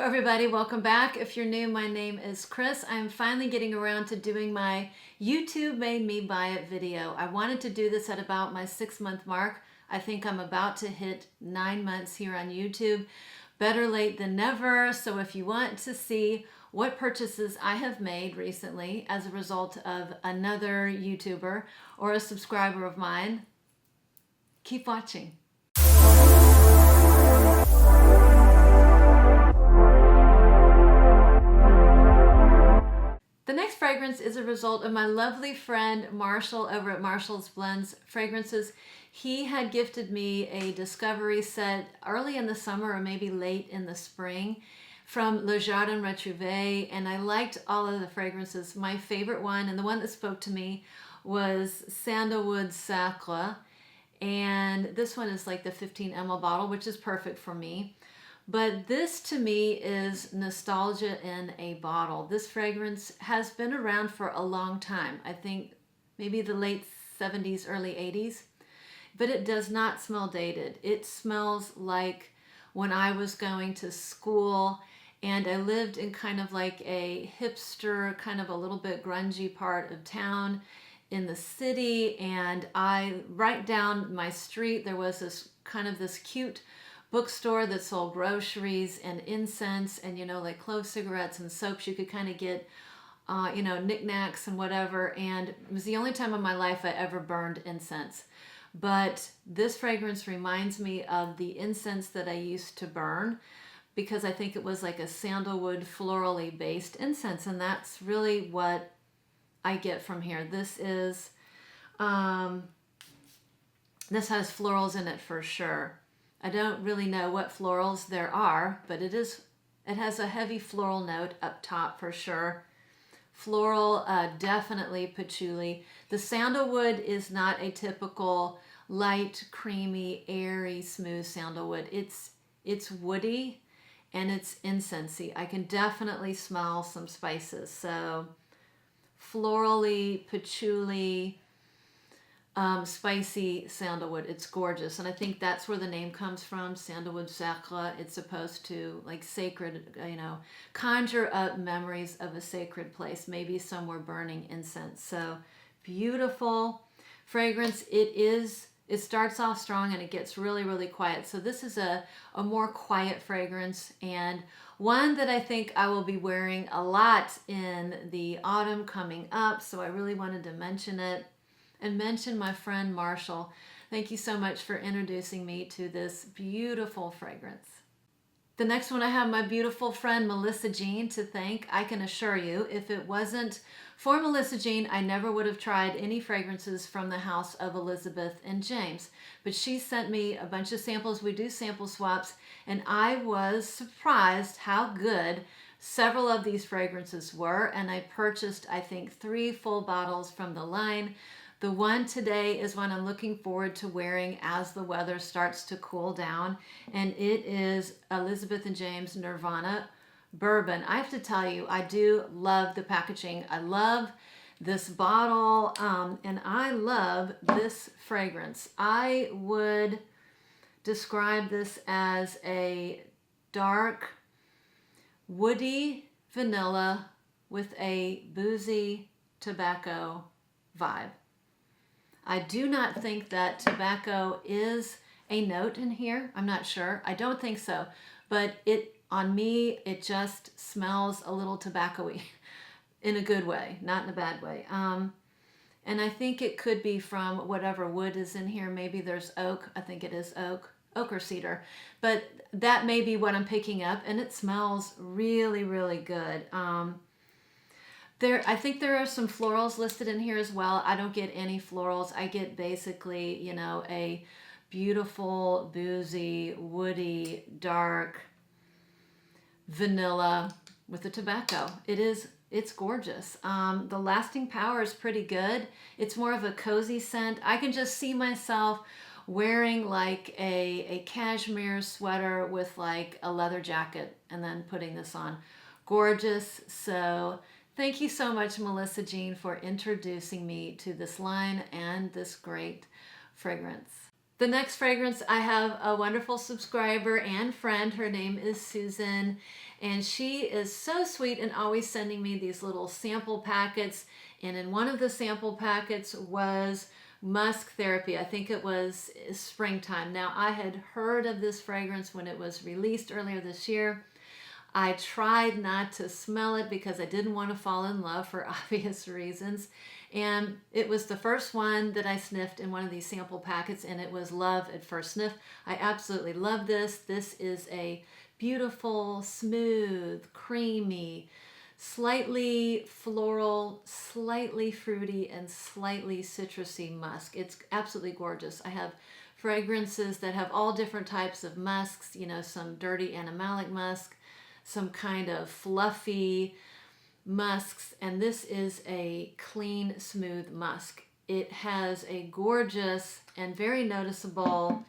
everybody, welcome back. If you're new, my name is Chris. I'm finally getting around to doing my YouTube made me buy it video. I wanted to do this at about my 6-month mark. I think I'm about to hit 9 months here on YouTube. Better late than never. So if you want to see what purchases I have made recently as a result of another YouTuber or a subscriber of mine, keep watching. The next fragrance is a result of my lovely friend Marshall over at Marcials Blends Fragrances. He had gifted me a discovery set early in the summer or maybe late in the spring from Le Jardin Retrouve, and I liked all of the fragrances. My favorite one, and the one that spoke to me, was Sandalwood Sakura, and this one is like the 15 ml bottle, which is perfect for me. But this to me is nostalgia in a bottle. This fragrance has been around for a long time. I think maybe the late 70s, early 80s, but it does not smell dated. It smells like when I was going to school and I lived in kind of like a hipster, kind of a little bit grungy part of town in the city. And right down my street, there was this cute bookstore that sold groceries and incense and, like clove cigarettes and soaps. You could kind of get, knickknacks and whatever. And it was the only time in my life I ever burned incense. But this fragrance reminds me of the incense that I used to burn, because I think it was like a sandalwood florally based incense. And that's really what I get from here. This has florals in it for sure. I don't really know what florals there are, but it has a heavy floral note up top for sure. Floral, definitely patchouli. The sandalwood is not a typical light, creamy, airy, smooth sandalwood. It's woody and it's incensey. I can definitely smell some spices. So florally, patchouli, spicy sandalwood. It's gorgeous, and I think that's where the name comes from, Sandalwood Sakura. It's supposed to, like, sacred, conjure up memories of a sacred place, maybe somewhere burning incense. So beautiful fragrance. It starts off strong and it gets really, really quiet. So this is a more quiet fragrance, and one that I think I will be wearing a lot in the autumn coming up. So I really wanted to mention it and mention my friend Marshall. Thank you so much for introducing me to this beautiful fragrance. The next one, I have my beautiful friend Melissa Jean to thank. I can assure you, if it wasn't for Melissa Jean, I never would have tried any fragrances from the house of Elizabeth and James. But she sent me a bunch of samples. We do sample swaps, and I was surprised how good several of these fragrances were, and I purchased, I think, 3 full bottles from the line. The one today is one I'm looking forward to wearing as the weather starts to cool down, and it is Elizabeth and James Nirvana Bourbon. I have to tell you, I do love the packaging. I love this bottle, and I love this fragrance. I would describe this as a dark, woody vanilla with a boozy tobacco vibe. I do not think that tobacco is a note in here. I'm not sure. I don't think so. But on me, it just smells a little tobacco-y in a good way, not in a bad way. And I think it could be from whatever wood is in here. Maybe there's oak. I think it is oak or cedar. But that may be what I'm picking up, and it smells really, really good. I think there are some florals listed in here as well. I don't get any florals. I get basically, a beautiful, boozy, woody, dark vanilla with the tobacco. It's gorgeous. The lasting power is pretty good. It's more of a cozy scent. I can just see myself wearing like a cashmere sweater with like a leather jacket and then putting this on. Gorgeous. So thank you so much, Melissa Jean, for introducing me to this line and this great fragrance. The next fragrance, I have a wonderful subscriber and friend. Her name is Susan, and she is so sweet and always sending me these little sample packets. And in one of the sample packets was Musk Therapy. I think it was springtime. Now, I had heard of this fragrance when it was released earlier this year. I tried not to smell it because I didn't want to fall in love for obvious reasons. And it was the first one that I sniffed in one of these sample packets, and it was love at first sniff. I absolutely love this. This is a beautiful, smooth, creamy, slightly floral, slightly fruity, and slightly citrusy musk. It's absolutely gorgeous. I have fragrances that have all different types of musks, you know, some dirty animalic musk, some kind of fluffy musks, and this is a clean, smooth musk. It has a gorgeous and very noticeable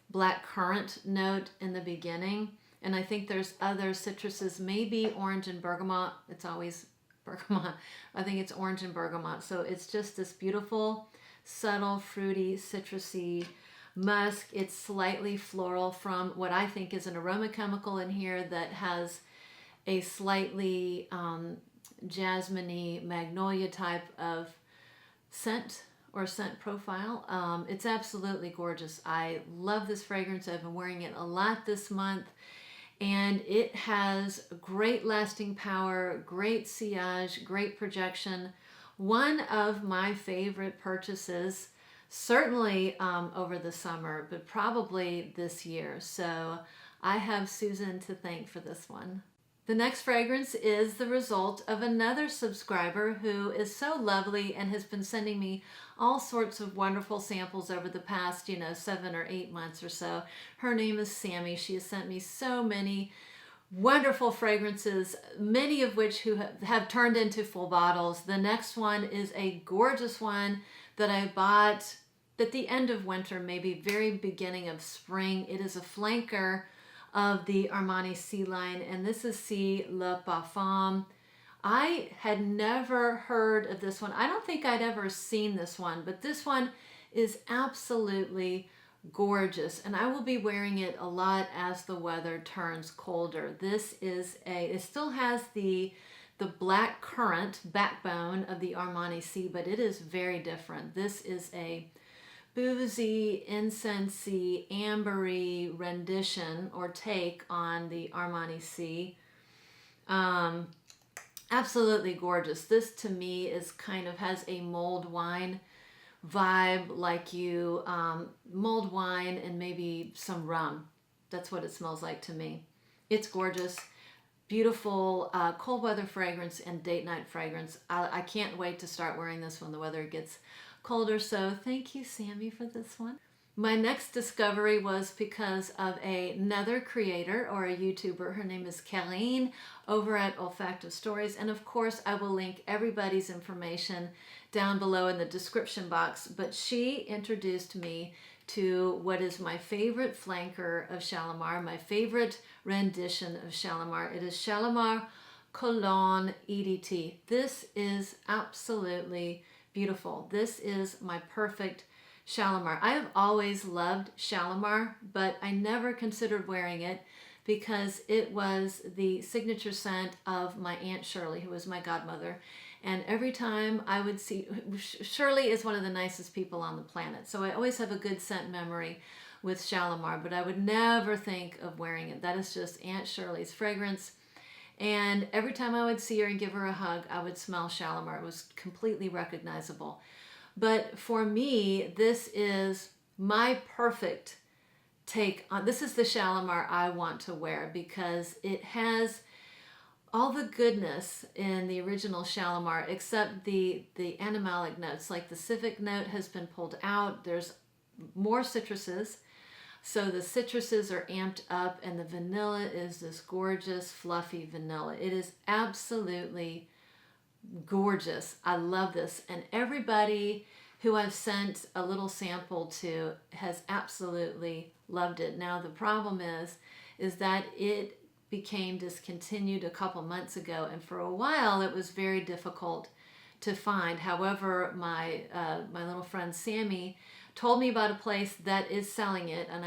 black currant note in the beginning, and I think there's other citruses, maybe orange and bergamot. It's always bergamot. I think it's orange and bergamot. So it's just this beautiful, subtle, fruity, citrusy musk. It's slightly floral from what I think is an aroma chemical in here that has a slightly jasmine-y, magnolia type of scent or scent profile. It's absolutely gorgeous. I love this fragrance. I've been wearing it a lot this month, and it has great lasting power, great sillage, great projection. One of my favorite purchases, certainly over the summer, but probably this year. So I have Susan to thank for this one. The next fragrance is the result of another subscriber who is so lovely and has been sending me all sorts of wonderful samples over the past, 7 or 8 months or so. Her name is Sammy. She has sent me so many wonderful fragrances, many of which who have turned into full bottles. The next one is a gorgeous one that I bought at the end of winter, maybe very beginning of spring. It is a flanker of the Armani C line, and this is C Le Parfum. I had never heard of this one. I don't think I'd ever seen this one, but this one is absolutely gorgeous, and I will be wearing it a lot as the weather turns colder. This is it still has the black currant backbone of the Armani C, but it is very different. This is a boozy, incensey, ambery rendition or take on the Armani C. Absolutely gorgeous. This to me is kind of has a mulled wine vibe, like you mulled wine and maybe some rum. That's what it smells like to me. It's gorgeous. Beautiful cold weather fragrance and date night fragrance. I can't wait to start wearing this when the weather gets colder. So thank you, Sammy, for this one. My next discovery was because of another creator or a YouTuber. Her name is Karine over at Olfactive Stories. And of course, I will link everybody's information down below in the description box. But she introduced me to what is my favorite flanker of Shalimar, my favorite rendition of Shalimar. It is Shalimar Cologne EDT. This is absolutely beautiful. This is my perfect Shalimar. I have always loved Shalimar, but I never considered wearing it because it was the signature scent of my Aunt Shirley, who was my godmother. And every time I would see, Shirley is one of the nicest people on the planet. So I always have a good scent memory with Shalimar, but I would never think of wearing it. That is just Aunt Shirley's fragrance. And every time I would see her and give her a hug, I would smell Shalimar. It was completely recognizable. But for me, this is my perfect take on, this is the Shalimar I want to wear because it has all the goodness in the original Shalimar except the animalic notes. Like the civic note has been pulled out. There's more citruses. So the citruses are amped up and the vanilla is this gorgeous, fluffy vanilla. It is absolutely gorgeous. I love this. And everybody who I've sent a little sample to has absolutely loved it. Now the problem is that it became discontinued a couple months ago, and for a while it was very difficult to find. However, my little friend Sammy told me about a place that is selling it, and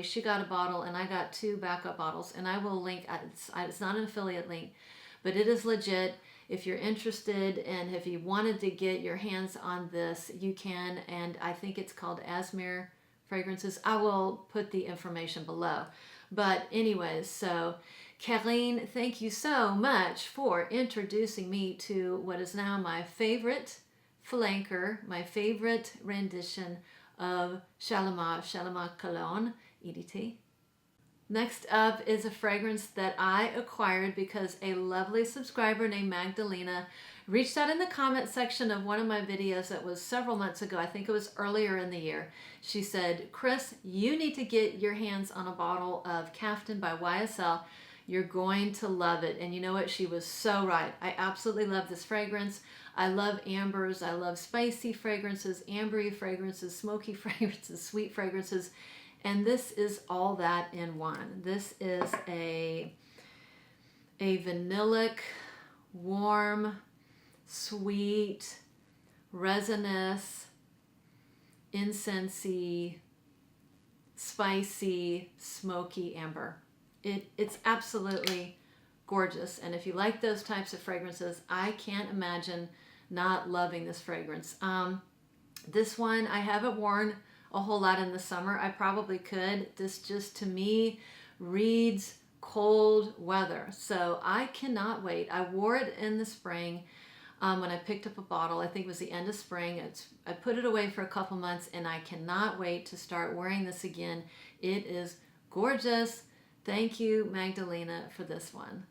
she got a bottle and I got 2 backup bottles, and I will link, it's not an affiliate link, but it is legit. If you're interested and if you wanted to get your hands on this, you can, and I think it's called Azmere Fragrances. I will put the information below. But anyways, so Karine, thank you so much for introducing me to what is now my favorite flanker, my favorite rendition of Shalimar Cologne EDT. Next up is a fragrance that I acquired because a lovely subscriber named Magdalena reached out in the comment section of one of my videos that was several months ago. I think it was earlier in the year. She said, Chris, you need to get your hands on a bottle of Captain by YSL. You're going to love it. And you know what? She was so right. I absolutely love this fragrance. I love ambers. I love spicy fragrances, ambery fragrances, smoky fragrances, sweet fragrances. And this is all that in one. This is a vanillic, warm, sweet, resinous, incensey, spicy, smoky amber. It's absolutely gorgeous. And if you like those types of fragrances, I can't imagine not loving this fragrance. This one I haven't worn a whole lot in the summer. I probably could. This just, to me, reads cold weather. So I cannot wait. I wore it in the spring when I picked up a bottle. I think it was the end of spring. I put it away for a couple months, and I cannot wait to start wearing this again. It is gorgeous. Thank you, Magdalena, for this one.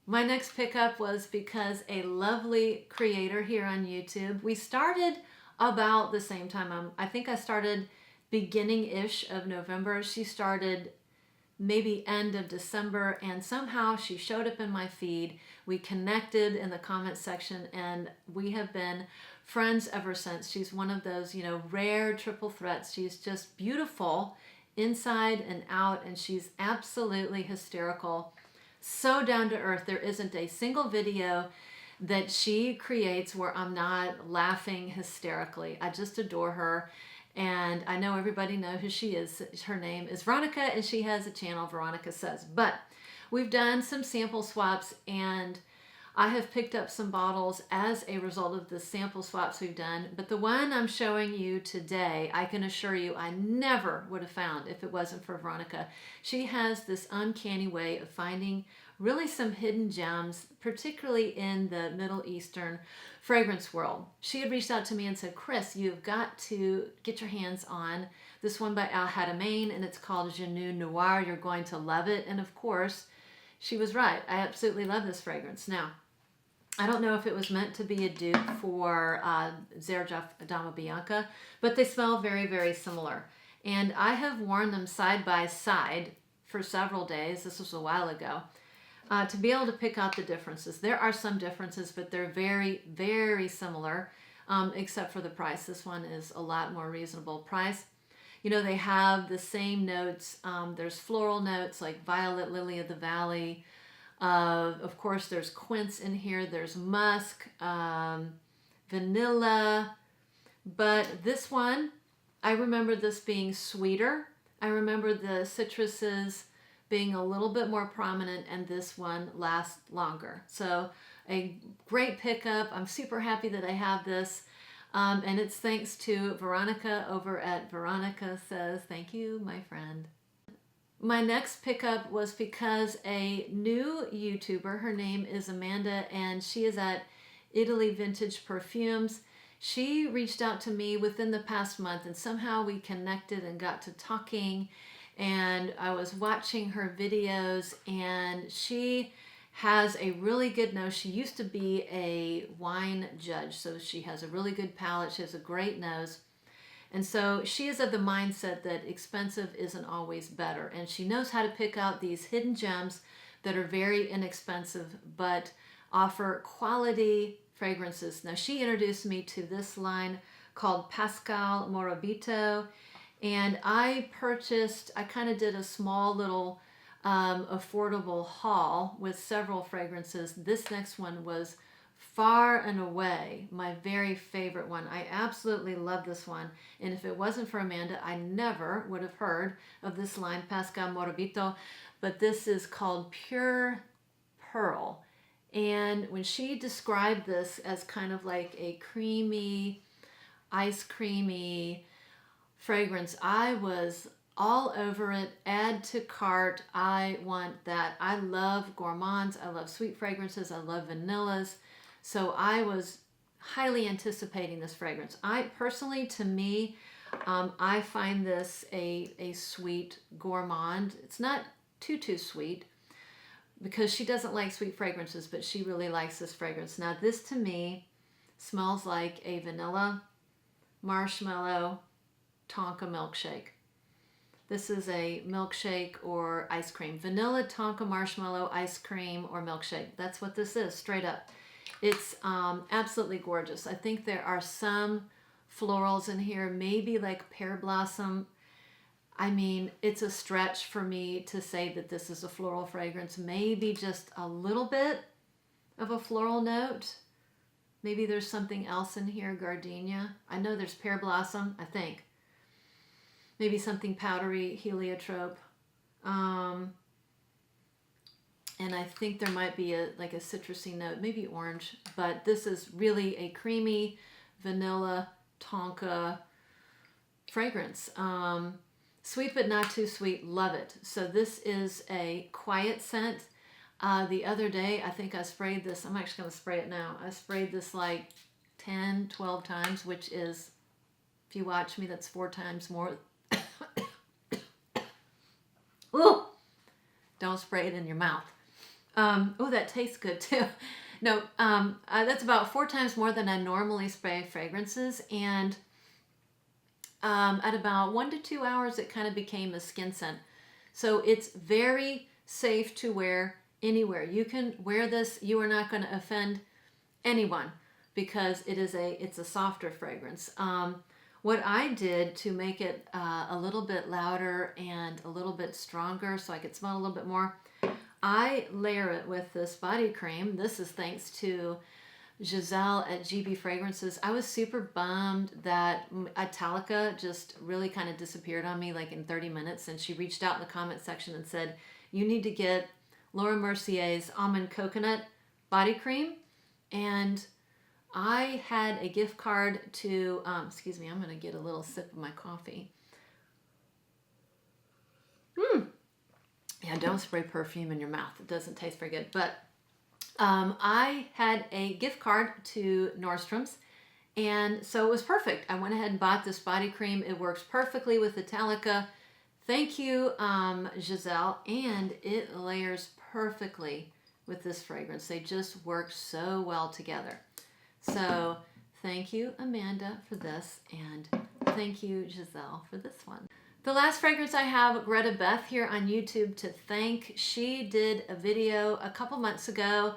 My next pickup was because a lovely creator here on YouTube, we started about the same time. I think I started beginning-ish of November. She started maybe end of December, and somehow she showed up in my feed. We connected in the comment section, and we have been friends ever since. She's one of those, rare triple threats. She's just beautiful inside and out, and she's absolutely hysterical. So down to earth. There isn't a single video that she creates where I'm not laughing hysterically. I just adore her. And I know everybody knows who she is. Her name is Veronica, and she has a channel, Veronica Says. But we've done some sample swaps, and I have picked up some bottles as a result of the sample swaps we've done. But the one I'm showing you today, I can assure you I never would have found if it wasn't for Veronica. She has this uncanny way of finding really some hidden gems, particularly in the Middle Eastern fragrance world. She had reached out to me and said, Chris, you've got to get your hands on this one by Haramain, and it's called Janu Noir. You're going to love it. And of course, she was right. I absolutely love this fragrance. Now, I don't know if it was meant to be a dupe for Zerja Dama Bianca, but they smell very, very similar. And I have worn them side by side for several days. This was a while ago. To be able to pick out the differences. There are some differences, but they're very, very similar, except for the price. This one is a lot more reasonable price. They have the same notes. There's floral notes like violet, lily of the valley. Of course, there's quince in here. There's musk, vanilla. But this one, I remember this being sweeter. I remember the citruses being a little bit more prominent, and this one lasts longer. So a great pickup. I'm super happy that I have this. And it's thanks to Veronica over at Veronica Says. Thank you, my friend. My next pickup was because a new YouTuber, her name is Amanda, and she is at Italy Vintage Perfumes. She reached out to me within the past month, and somehow we connected and got to talking. And I was watching her videos, and she has a really good nose. She used to be a wine judge, so she has a really good palate. She has a great nose. And so she is of the mindset that expensive isn't always better. And she knows how to pick out these hidden gems that are very inexpensive, but offer quality fragrances. Now, she introduced me to this line called Pascal Morabito. And I kind of did a small little affordable haul with several fragrances. This next one was far and away my very favorite one. I absolutely love this one. And if it wasn't for Amanda, I never would have heard of this line, Pascal Morabito. But this is called Pure Perle. And when she described this as kind of like a creamy, ice creamy fragrance, I was all over it. Add to cart. I want that. I love gourmands. I love sweet fragrances. I love vanillas. So I was highly anticipating this fragrance. I personally, to me, I find this a sweet gourmand. It's not too sweet because she doesn't like sweet fragrances, but she really likes this fragrance. Now this to me smells like a vanilla marshmallow Tonka milkshake. This is a milkshake or ice cream. Vanilla Tonka marshmallow ice cream or milkshake. That's what this is, straight up. It's absolutely gorgeous. I think there are some florals in here, maybe like pear blossom. I mean, it's a stretch for me to say that this is a floral fragrance. Maybe just a little bit of a floral note. Maybe there's something else in here, gardenia. I know there's pear blossom, I think. Maybe something powdery, heliotrope. And I think there might be like a citrusy note, maybe orange. But this is really a creamy vanilla Tonka fragrance. Sweet but not too sweet, love it. So this is a quiet scent. The other day, I think I sprayed this. I'm actually going to spray it now. I sprayed this like 10, 12 times, which is, if you watch me, that's 4 times more. Ooh! Don't spray it in your mouth. Oh, that tastes good too. No, that's about 4 times more than I normally spray fragrances. And at about 1 to 2 hours, it kind of became a skin scent. So it's very safe to wear anywhere. You can wear this. You are not going to offend anyone because it's a softer fragrance. What I did to make it a little bit louder and a little bit stronger so I could smell a little bit more, I layer it with this body cream. This is thanks to Giselle at GB Fragrances. I was super bummed that Italica just really kind of disappeared on me like in 30 minutes, and she reached out in the comment section and said, you need to get Laura Mercier's Almond Coconut Body Cream. And I had a gift card to, excuse me, I'm going to get a little sip of my coffee. Yeah, don't spray perfume in your mouth. It doesn't taste very good. But I had a gift card to Nordstrom's, and so it was perfect. I went ahead and bought this body cream. It works perfectly with Italica. Thank you, Giselle. And it layers perfectly with this fragrance. They just work so well together. So thank you, Amanda, for this, and thank you, Giselle, for this one. The last fragrance I have, Greta Beth here on YouTube to thank. She did a video a couple months ago,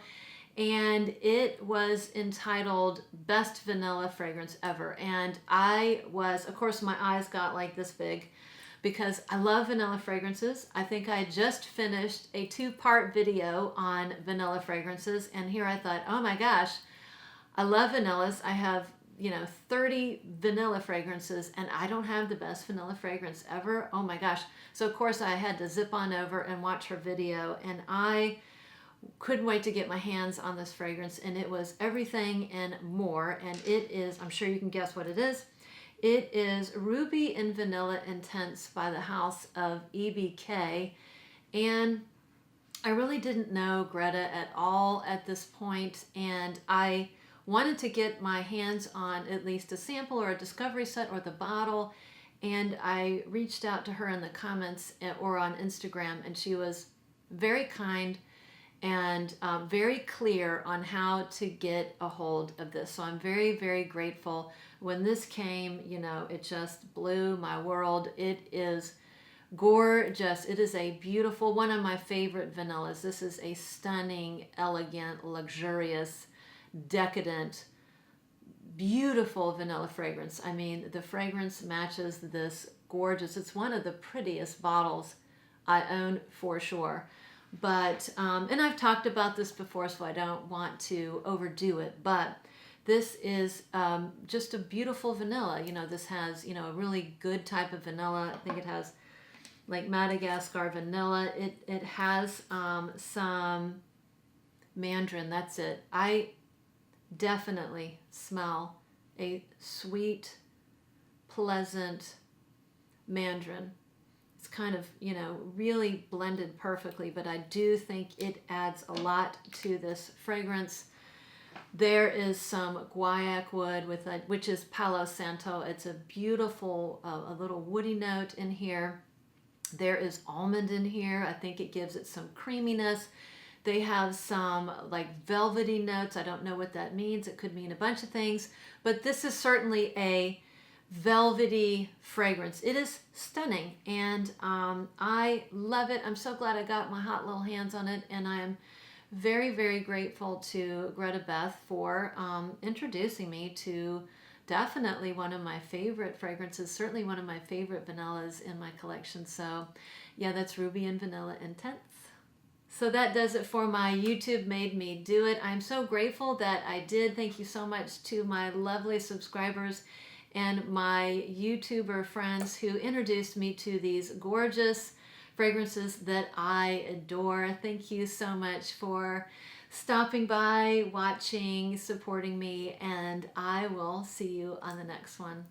and it was entitled Best Vanilla Fragrance Ever. And I was, of course, my eyes got like this big because I love vanilla fragrances. I think I just finished a 2-part video on vanilla fragrances, and here I thought, oh my gosh, I love vanillas. I have 30 vanilla fragrances, and I don't have the best vanilla fragrance ever. Oh my gosh. So of course I had to zip on over and watch her video, and I couldn't wait to get my hands on this fragrance, and it was everything and more. And it is, I'm sure you can guess what it is. It is Ruby and Vanilla Intense by the house of EBK. And I really didn't know Greta at all at this point, and I wanted to get my hands on at least a sample or a discovery set or the bottle, and I reached out to her in the comments or on Instagram, and she was very kind and very clear on how to get a hold of this. So I'm very, very grateful. When this came, it just blew my world. It is gorgeous. It is a beautiful, one of my favorite vanillas. This is a stunning, elegant, luxurious, decadent, beautiful vanilla fragrance. I mean, the fragrance matches this gorgeous. It's one of the prettiest bottles I own for sure. But, and I've talked about this before, so I don't want to overdo it, but this is just a beautiful vanilla. You know, this has, you know, a really good type of vanilla. I think it has like Madagascar vanilla. It has some mandarin, that's it. I definitely smell a sweet, pleasant mandarin. It's kind of, you know, really blended perfectly, but I do think it adds a lot to this fragrance. There is some guaiac wood with a, which is Palo Santo. It's a beautiful, a little woody note in here. There is almond in here. I think it gives it some creaminess. They have some like velvety notes. I don't know what that means. It could mean a bunch of things, but this is certainly a velvety fragrance. It is stunning, and I love it. I'm so glad I got my hot little hands on it, and I am very, very grateful to Greta Beth for introducing me to definitely one of my favorite fragrances, certainly one of my favorite vanillas in my collection. So yeah, that's Ruby and Vanilla Intense. So that does it for my YouTube Made Me Do It. I'm so grateful that I did. Thank you so much to my lovely subscribers and my YouTuber friends who introduced me to these gorgeous fragrances that I adore. Thank you so much for stopping by, watching, supporting me, and I will see you on the next one.